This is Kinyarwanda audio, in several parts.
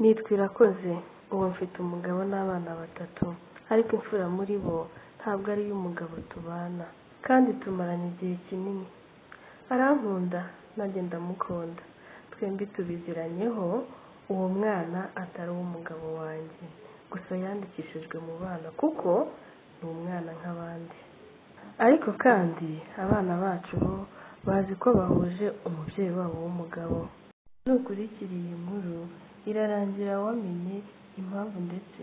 Nitwa Irakoze, ubu mfite umugabo n'abana 3, ariko imfura muri bo ntabwo ari iy'umugabo tubana, kandi tumaranye igihe kinini. Arankunda, nanjye ndamukunda, twembi tubiziranyeho. Uwo mwana atari uw'umugabo wanjye, gusa yandikishijwe mu bana kuko ni umwana nk'abandi. Ariko kandi abana bacu bo bazi ko bahuje umubyeyi wabo w'umugabo. Nukurikira iyi nkuru irarangira wamenye impamvu ndetse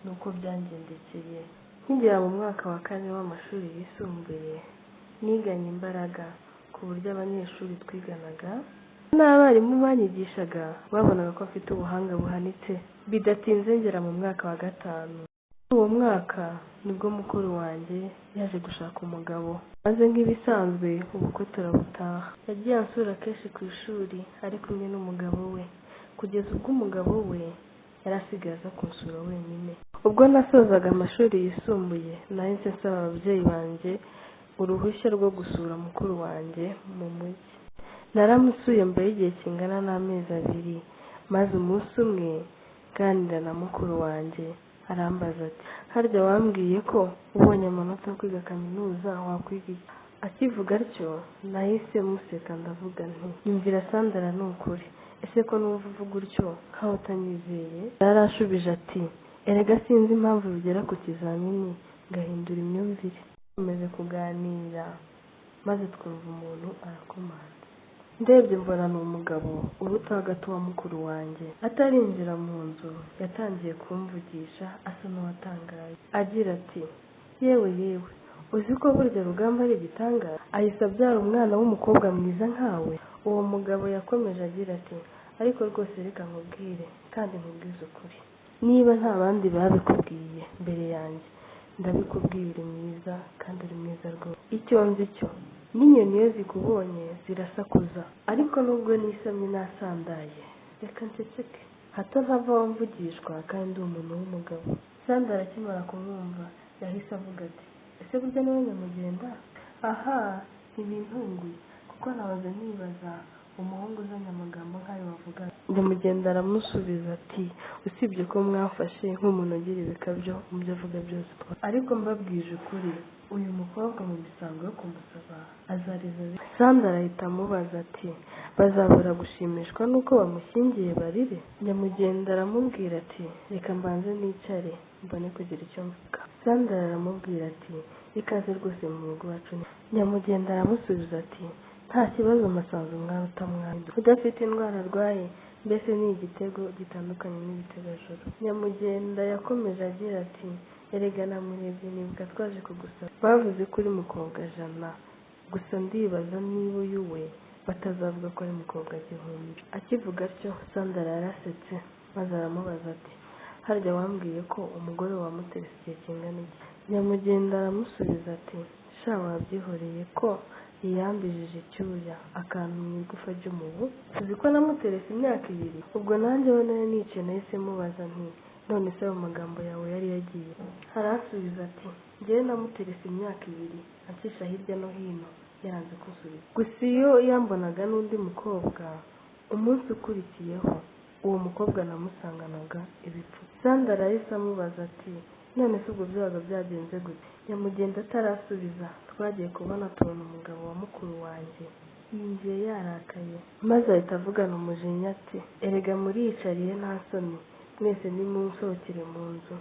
nuko byangendekeye. Nkigera mu mwaka wa 4 w'amashuri yisumbuye, niganye imbaraga ku buryo abanyeshuri twiganaga n'abarimu banyigishaga babonaga ko afite ubuhanga buhanitse. Bidatinze ngera mu mwaka wa 5. Uwo mwaka nibwo mukuru wanjye yaje gushaka umugabo, maze nk'ibisanzwe ubukwe turabutaha. Yagiye ansura kenshi ku ishuri ari kumwe n'umugabo we, kugeza ubwo umugabo we yarasigaye aza kunsura wenyine. Ubwo nasozaga amashuri yisumbuye, nahise nsaba ababyeyi banjye uruhushya rwo gusura mukuru wanjye mu mujyi. Naramusuye mbere y'igihe kingana n'amezi 2, maze umunsi umwe nganira na mukuru wanjye arambaza ati, harya wambwiye ko ubonye amanota yo kwiga kaminuza wakwiga iki? Akivuga atyo nahise museka ndavuga nti, nyumvira Sandra ni ukuri, ese ko numva uvuga utyo nkaho utanyizeye? Yarashubije ati, erega sinzi impamvu bigera ku kizamini ngahindura imyumvire. Tumaze kuganira maze twumva umuntu arakomanga. Ndebye mbona ni umugabo uruta hagati wa mukuru wanjye. Atarinjira mu nzu yatangiye kumvugisha asa n'uwatangaye agira ati, yewe uzi ko burya Rugamba ari igitangaza, ahise abyara umwana w'umukobwa mwiza nkawe. Uwo mugabo yakomeje agira ati, ariko rwose reka nkubwire kandi nkubwize ukuri, niba nta bandi babikubwiye mbere yanjye, ndabikubwiye uri mwiza kandi uri mwiza rwose. Icyo nzi cyo, n'inyoni iyo zikubonye zirasakuza, ariko nubwo nisamye nasandaye reka nceceke hato ntava wamvugishwa kandi ndi umuntu w'umugabo. Sandra akimara kumwumva yahise avuga ati, ese burya niwe Nyamugenda? Aha, ntibintunguye kuko nabaze nibaza umuhungu uzanye amagambo nk'ayo wavuga. Nyamugenda aramusubiza ati, usibye ko mwafashe nk'umuntu ugira ibikabyo mu byo avuga byose, ariko mbabwije ukuri uyu mukobwa mu misango yo kumusaba azariza. Sandra ahita amubaza ati, bazabura gushimishwa nuko bamushyingiye barire? Nyamugenda aramubwira ati, reka mbanze nicare mbone kugira icyo mvuga. Sandra aramubwira ati, ikaze rwose mu rugo wacu. Nyamugenda aramusubiza ati, nta kibazo masanzu umwana utamwanda, udafite indwara arwaye, mbese ni igitego gitandukanye n'ibitebajuru. Nyamugenda yakomeje agira ati, erega namurebye nibuka twaje kugusaba, bavuze ko uri mukobwa jana, gusa ndibaza niba uyu we batazavuga ko ari mukobwa gihumbi. Akivuga atyo Sandra yarasetse maze aramubaza ati, harya wambwiye ko umugore wamuterese igihe kingana iki? Nyamugenda aramusubiza ati, sha wabyihoreye ko yiyambijije icyuya akantu mu igufa ry'umubu, uzi ko namuterese imyaka 2. Ubwo nanjye we nayo nicaye nahise mubaza nti, none se mu magambo yawe yari yagiye? Arasubiza ati, njyewe namuterese imyaka 2 ancisha hirya no hino yaranze kunsubiza. Gusa iyo yambonaga n'undi mukobwa, umunsi ukurikiyeho uwo mukobwa namusanganaga ibipfu. Sandra yahise amubaza ati, none se ubwo byabaga byagenze gute? Nyamugenda atarasubiza twagiye kubona tubona umugabo wa mukuru wanjye yinjiye yarakaye, maze ahita avugana umujinya ati, erega muriyicariye nta soni, mwese nimunsohokere mu nzu.